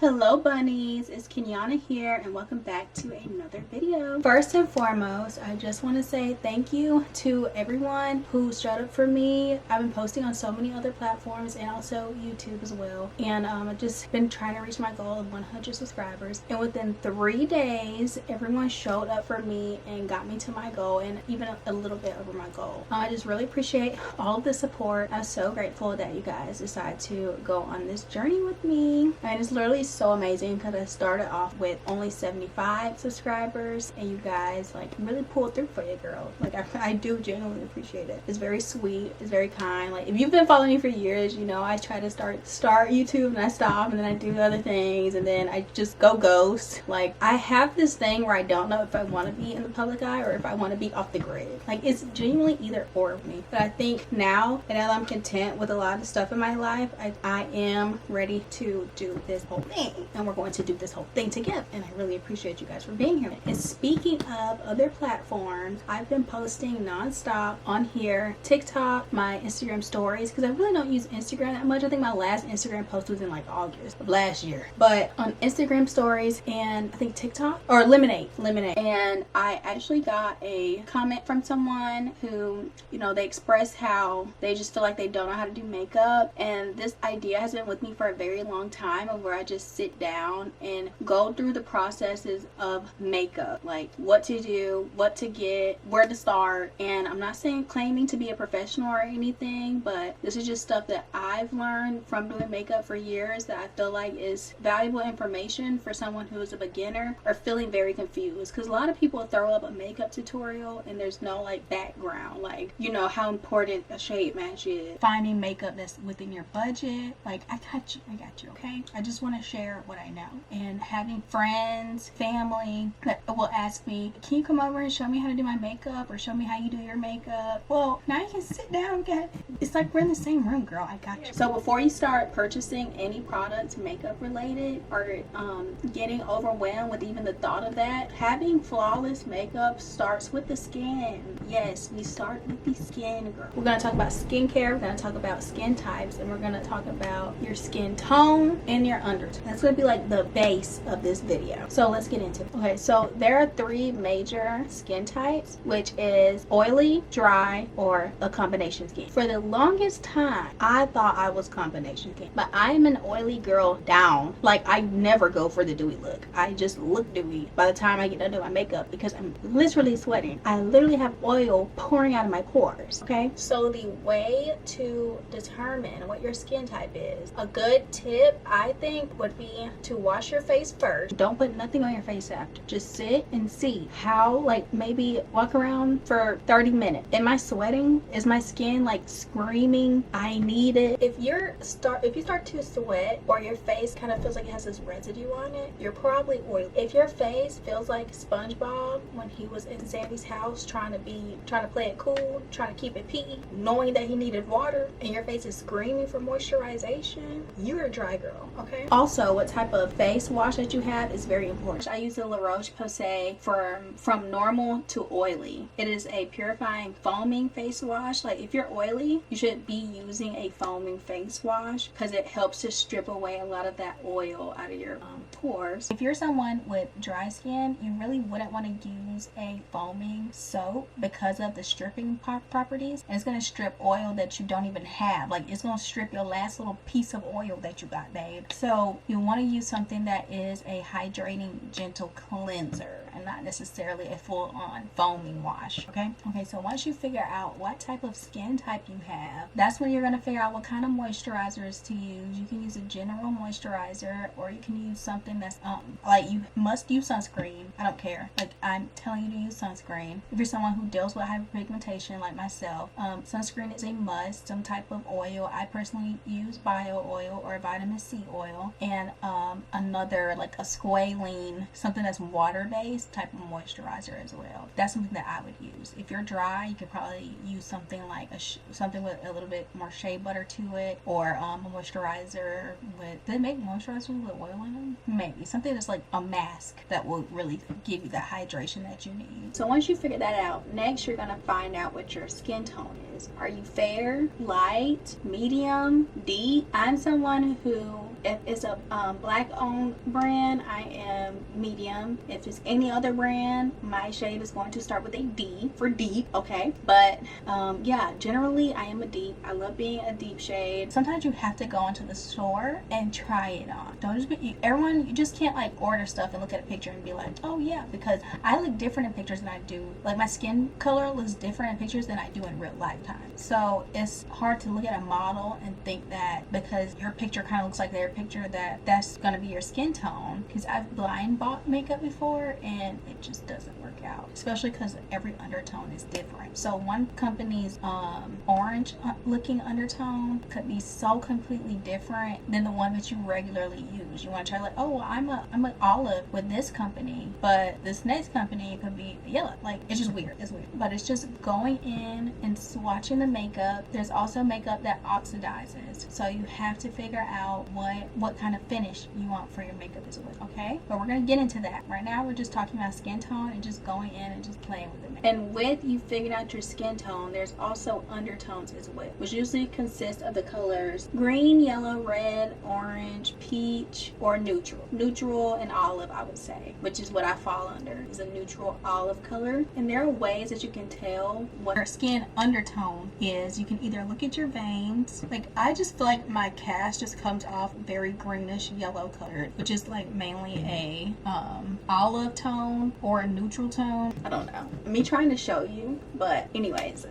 Hello bunnies, it's Kenyana here and welcome back to another video. First and foremost, I just want to say thank you to everyone who showed up for me. I've been posting on so many other platforms and also YouTube as well, and I've just been trying to reach my goal of 100 subscribers, and within 3 days everyone showed up for me and got me to my goal, and even a little bit over my goal. I just really appreciate all of the support. I'm so grateful that you guys decided to go on this journey with me, and it's literally so amazing because I started off with only 75 subscribers and you guys like really pulled through for you, girl. Like I do genuinely appreciate it. It's very sweet, it's very kind. Like if you've been following me for years, you know I try to start YouTube and I stop and then I do other things and then I just go ghost. Like I have this thing where I don't know if I want to be in the public eye or if I want to be off the grid. Like it's genuinely either or of me. But I think now that I'm content with a lot of stuff in my life, I am ready to do this whole thing. And we're going to do this whole thing together, and I really appreciate you guys for being here. And speaking of other platforms, I've been posting non-stop on here, TikTok, my Instagram stories, because I really don't use Instagram that much. I think my last Instagram post was in like August of last year, but on Instagram stories and I think TikTok or Lemonade, and I actually got a comment from someone who, you know, they expressed how they just feel like they don't know how to do makeup, and this idea has been with me for a very long time of where I just sit down and go through the processes of makeup, like what to do, what to get, where to start. And I'm not saying claiming to be a professional or anything, but this is just stuff that I've learned from doing makeup for years that I feel like is valuable information for someone who is a beginner or feeling very confused, because a lot of people throw up a makeup tutorial and there's no like background, like, you know, how important a shade match is, finding makeup that's within your budget. Like I got you, okay? I just want to share what I know, and having friends, family that will ask me, can you come over and show me how to do my makeup or show me how you do your makeup? Well, now you can sit down, it's like we're in the same room, girl. I got you. So before you start purchasing any products makeup related or getting overwhelmed with even the thought of that, having flawless makeup starts with the skin. Yes, we start with the skin, girl. We're going to talk about skincare, we're going to talk about skin types, and we're going to talk about your skin tone and your undertone. That's going to be like the base of this video. So let's get into it. Okay, so there are 3 major skin types, which is oily, dry, or a combination skin. For the longest time, I thought I was combination skin, but I'm an oily girl down. Like I never go for the dewy look. I just look dewy by the time I get done doing my makeup because I'm literally sweating. I literally have oil pouring out of my pores. Okay, so the way to determine what your skin type is, a good tip I think would be to wash your face first. Don't put nothing on your face after. Just sit and see how, like, maybe walk around for 30 minutes. Am I sweating? Is my skin like screaming I need it? If you start to sweat or your face kind of feels like it has this residue on it, you're probably oily. If your face feels like SpongeBob when he was in Sandy's house trying to play it cool, trying to keep it pee, knowing that he needed water, and your face is screaming for moisturization, you're a dry girl. Okay, also what type of face wash that you have is very important. I use the La Roche-Posay from normal to oily. It is a purifying foaming face wash. Like if you're oily, you should be using a foaming face wash because it helps to strip away a lot of that oil out of your pores. If you're someone with dry skin, you really wouldn't want to use a foaming soap because of the stripping properties, and it's going to strip oil that you don't even have. Like it's going to strip your last little piece of oil that you got, babe. So you want to use something that is a hydrating gentle cleanser and not necessarily a full-on foaming wash. Okay, so once you figure out what type of skin type you have, that's when you're going to figure out what kind of moisturizers to use. You can use a general moisturizer, or you can use something that's like you must use sunscreen. I don't care, like I'm telling you to use sunscreen. If you're someone who deals with hyperpigmentation like myself, sunscreen is a must. Some type of oil. I personally use bio oil or vitamin C oil, and another like a squalene, something that's water-based type of moisturizer as well. That's something that I would use. If you're dry, you could probably use something like something with a little bit more shea butter to it, or a moisturizer with, do they make moisturizers with oil in them? Maybe something that's like a mask that will really give you the hydration that you need. So once you figure that out, next you're gonna find out what your skin tone is. Are you fair, light, medium, deep? I'm someone who If it's a black owned brand, I am medium. If it's any other brand, my shade is going to start with a D for deep, okay? But yeah, generally I am a deep. I love being a deep shade. Sometimes you have to go into the store and try it on. Don't just be, everyone, you just can't like order stuff and look at a picture and be like, oh yeah, because I look different in pictures than I do. Like my skin color looks different in pictures than I do in real lifetime. So it's hard to look at a model and think that because your picture kind of looks like their picture that that's going to be your skin tone. Because I've blind bought makeup before and it just doesn't work out, especially because every undertone is different. So one company's orange looking undertone could be so completely different than the one that you regularly use. You want to try like, oh, I'm an olive with this company, but this next company could be yellow. Like, it's just weird. It's weird. But it's just going in and swatching the makeup. There's also makeup that oxidizes, so you have to figure out what kind of finish you want for your makeup as well, okay? But we're gonna get into that. Right now we're just talking about skin tone and just going in and just playing with it. And with you figuring out your skin tone, there's also undertones as well, which usually consists of the colors green, yellow, red, orange, peach, or neutral and olive, I would say, which is what I fall under, is a neutral olive color. And there are ways that you can tell what your skin undertone is. You can either look at your veins. Like, I just feel like my cast just comes off very greenish yellow colored, which is like mainly a olive tone or a neutral tone. I don't know, me trying to show you, but anyways,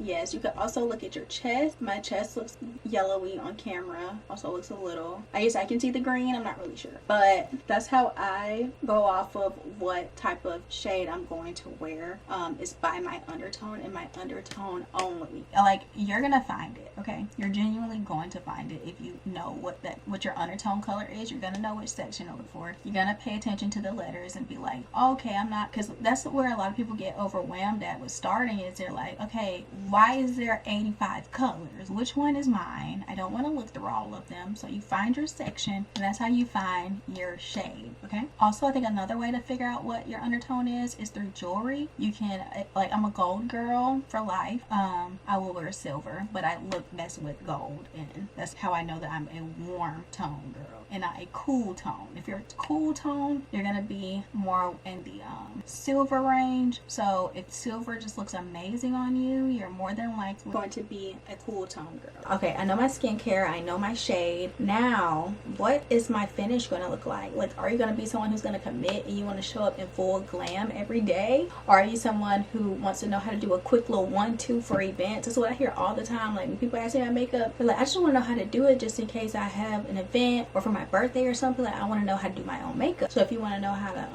yes, you can also look at your chest. My chest looks yellowy on camera, also looks a little, I guess I can see the green, I'm not really sure, but that's how I go off of what type of shade I'm going to wear, is by my undertone and my undertone only. Like, you're gonna find it, okay? You're genuinely going to find it if you know what your undertone color is. You're gonna know which section to look for. You're gonna pay attention to the letters and be like, oh, okay, I'm not, because that's where a lot of people get overwhelmed at with starting, is they're like, okay, why is there 85 colors? Which one is mine? I don't want to look through all of them. So you find your section, and that's how you find your shade, okay? Also, I think another way to figure out what your undertone is through jewelry. You can, like, I'm a gold girl for life. I will wear silver, but I look best with gold, and that's how I know that I'm a warm tone girl and not a cool tone. If you're a cool tone, you're gonna be more in the silver range. So if silver just looks amazing on you, you're more than likely going to be a cool tone girl. Okay, I know my skincare, I know my shade. Now, what is my finish gonna look like? Like, are you gonna be someone who's gonna commit and you want to show up in full glam every day? Or are you someone who wants to know how to do a quick little 1-2 for events? That's what I hear all the time. Like, when people ask me about makeup, they're like, I just want to know how to do it just in case I have an event or for my birthday or something. Like, I want to know how to do my own makeup. So if you want to know how to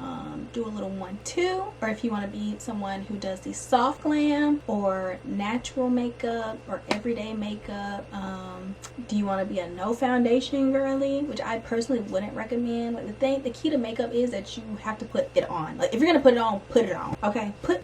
do a little 1-2, or if you want to be someone who does the soft glam or natural makeup or everyday makeup, do you want to be a no foundation girly, which I personally wouldn't recommend. Like, the key to makeup is that you have to put it on. Like, if you're gonna put it on, okay? Put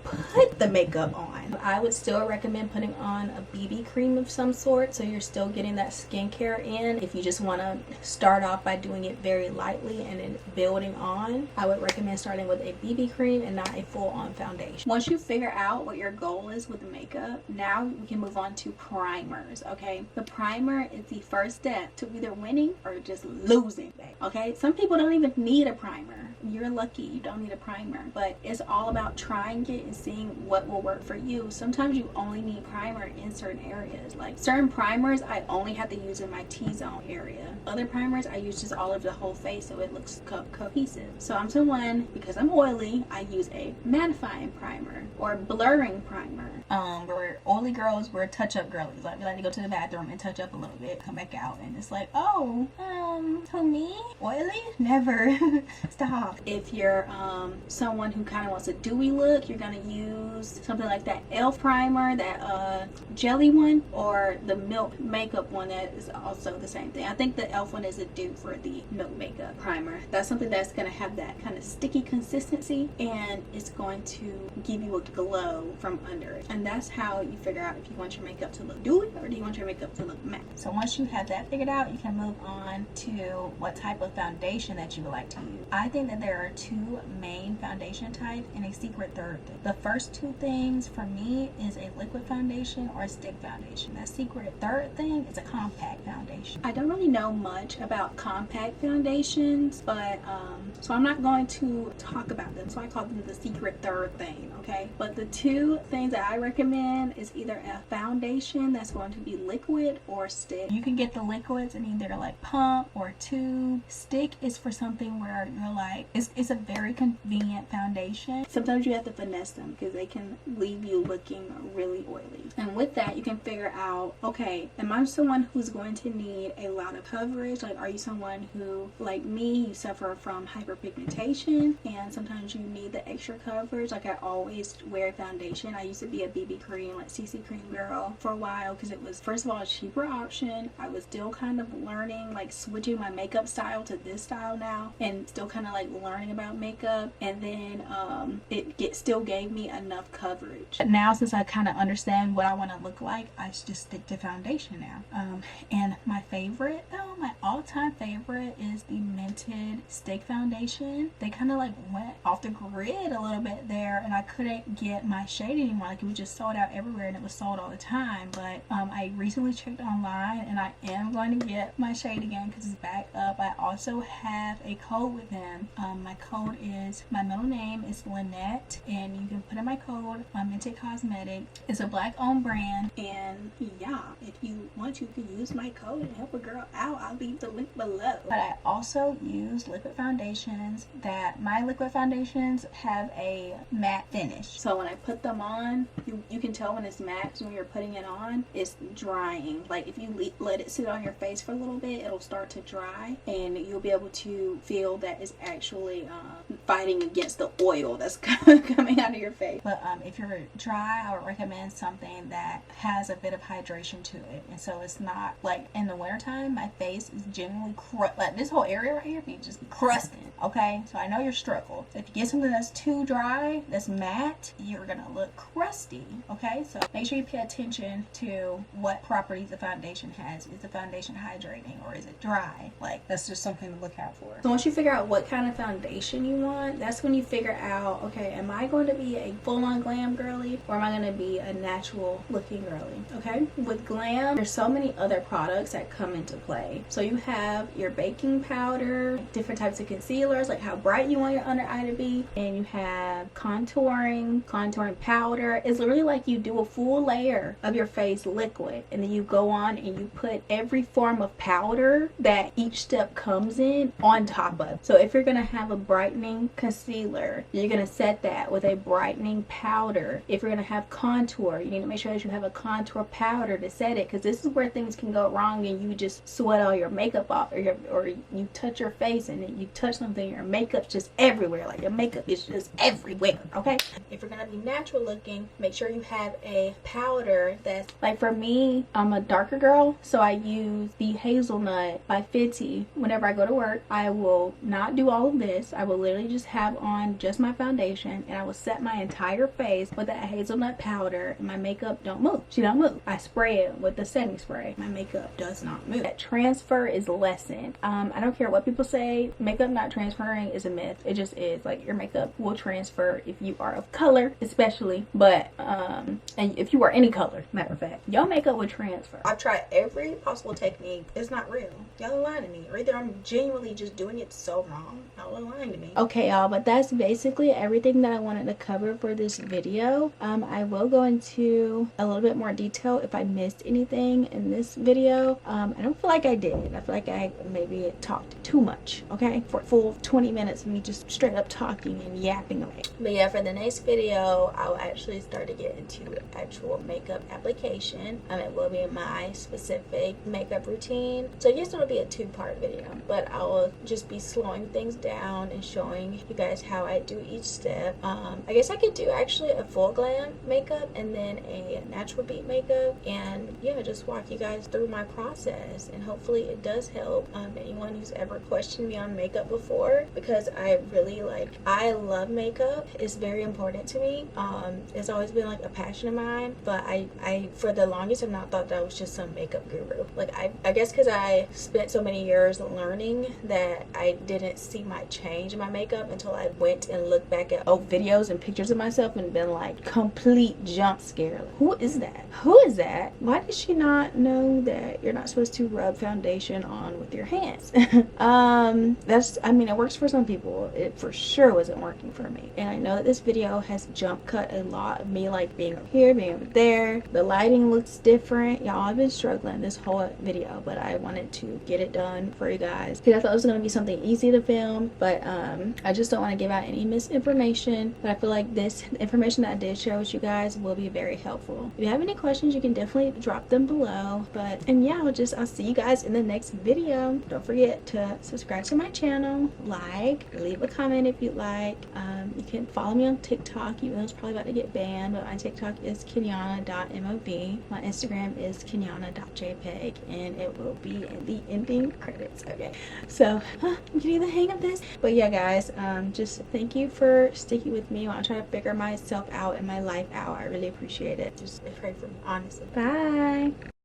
the makeup on. I would still recommend putting on a BB cream of some sort, so you're still getting that skincare in. If you just want to start off by doing it very lightly and then building on, I would recommend starting with a BB cream and not a full-on foundation. Once you figure out what your goal is with the makeup, now we can move on to primers, okay? The primer is the first step to either winning or just losing, okay? Some people don't even need a primer. You're lucky you don't need a primer, but it's all about trying it and seeing what will work for you. Sometimes you only need primer in certain areas. Like, certain primers I only have to use in my T-zone area. Other primers I use just all of the whole face so it looks cohesive. So I'm someone, because I'm oily, I use a mattifying primer or blurring primer. We're oily girls, we're touch-up girlies. Like, we like to go to the bathroom and touch up a little bit, come back out, and it's like, oh, to me, oily? Never. Stop. If you're someone who kind of wants a dewy look, you're gonna use something like that e.l.f. primer, that jelly one, or the milk makeup one that is also the same thing. I think the e.l.f. one is a dupe for the milk makeup primer. That's something that's gonna have that kind of sticky consistency, and it's going to give you a glow from under it. And that's how you figure out if you want your makeup to look dewy or do you want your makeup to look matte. So once you have that figured out, you can move on to to what type of foundation that you would like to use. I think that there are two main foundation types and a secret third thing. The first two things for me is a liquid foundation or a stick foundation. That secret third thing is a compact foundation. I don't really know much about compact foundations, but so I'm not going to talk about them, so I call them the secret third thing, okay? But the two things that I recommend is either a foundation that's going to be liquid or stick. You can get the liquids in either like pump or tube. Stick is for something where you're like, it's a very convenient foundation. Sometimes you have to finesse them because they can leave you looking really oily. And with that, you can figure out, okay, am I someone who's going to need a lot of coverage? Like, are you someone who, like me, you suffer from hyperpigmentation and sometimes you need the extra coverage? Like, I always wear foundation. I used to be a BB cream, like CC cream girl for a while because it was, first of all, a cheaper option. I was still kind of learning, like switching my makeup style to this style now and still kind of like learning about makeup. And then it still gave me enough coverage. But now, since I kind of understand what I want to look like, I just stick to foundation now. And my favorite though, my all-time favorite is the Mented Stick Foundation. They kind of like went off the grid a little bit there and I couldn't get my shade anymore. Like, it was just sold out everywhere and it was sold all the time. But I recently checked online and I am going to get my shade again because it's back up. I also have a code with them. My code is, my middle name is Lynette, and you can put in my code, Mented Cosmetic. It's a black owned brand, and yeah, if you want, you can use my code and help a girl out. I'll leave the link below. But I also use liquid foundations that my liquid foundations have a matte finish. So when I put them on, you can tell when it's matte. So when you're putting it on, it's drying. Like, if you let it sit on your face for a little bit, it'll start to dry and you'll be able to feel that it's actually fighting against the oil that's coming out of your face. But if you're dry, I would recommend something that has a bit of hydration to it, and so it's not like in the wintertime my face is generally like this whole area right here be just crusting. Okay, so I know your struggle. If you get something that's too dry, that's matte, you're gonna look crusty. Okay, so make sure you pay attention to what properties the foundation has. Is the foundation hydrating or is it dry? Like, that's just something to look out for. So once you figure out what kind of foundation you want, that's when you figure out, okay, am I going to be a full-on glam girly or am I going to be a natural looking girly? Okay, with glam, there's so many other products that come into play. So you have your baking powder, different types of concealers, like how bright you want your under eye to be, and you have contouring powder. It's literally like you do a full layer of your face liquid and then you go on and you put every form of powder that each step comes in on top of. So if you're gonna have a brightening concealer, you're gonna set that with a brightening powder. If you're gonna have contour, you need to make sure that you have a contour powder to set it, because this is where things can go wrong and you just sweat all your makeup off, or you touch your face and then you touch something, your makeup's just everywhere. Like, your makeup is just everywhere. Okay, if you're gonna be natural looking, make sure you have a powder that's, like, for me, I'm a darker girl, so I use the Hazelnut by Fenty. Whenever I go to work, I will not do all of this. I will literally just have on just my foundation and I will set my entire face with that hazelnut powder, and my makeup don't move. She don't move. I spray it with the setting spray. My makeup does not move. That transfer is lessened. I don't care what people say, makeup not transferring is a myth. It just is. Like, your makeup will transfer if you are of color, especially, but and if you are any color, matter of fact, your makeup will transfer. I've tried every possible technique. It's not real. Y'all are lying to me, or either I'm genuinely just doing it so wrong. Y'all are lying to me. Okay, y'all, but that's basically everything that I wanted to cover for this video. I will go into a little bit more detail if I missed anything in this video. I don't feel like I did. I feel like I maybe talked too much, okay, for a full 20 minutes of me just straight up talking and yapping away. But yeah, for the next video, I'll actually start to get into actual makeup application. It will be my specific makeup routine. So I guess it'll be a two-part video, but I will just be slowing things down and showing you guys how I do each step. I guess I could do actually a full glam makeup and then a natural beat makeup, and yeah, just walk you guys through my process, and hopefully it does help anyone who's ever questioned me on makeup before. before, because I really I love makeup. It's very important to me. It's always been like a passion of mine, but I for the longest have not thought that I was just some makeup guru. Like I guess because I spent so many years learning that I didn't see my change in my makeup until I went and looked back at old videos and pictures of myself and been like complete jump scare. Like, who is that? Who is that? Why does she not know that you're not supposed to rub foundation on with your hands? I mean, it works for some people. It for sure wasn't working for me. And I know that this video has jump cut a lot of me like being over here, being over there. The lighting looks different. Y'all, I've been struggling this whole video, but I wanted to get it done for you guys because I thought it was going to be something easy to film, but I just don't want to give out any misinformation. But I feel like this information that I did share with you guys will be very helpful. If you have any questions, you can definitely drop them below. And yeah, I'll see you guys in the next video. Don't forget to subscribe to my channel, leave a comment if you'd like. You can follow me on TikTok, even though it's probably about to get banned, but my TikTok is kenyana.mov. My Instagram is kenyana.jpg, and it will be in the ending credits. Okay, so I'm getting the hang of this. But yeah, guys, just thank you for sticking with me while I try to figure myself out and my life out. I really appreciate it. Just pray for me, honestly. Bye.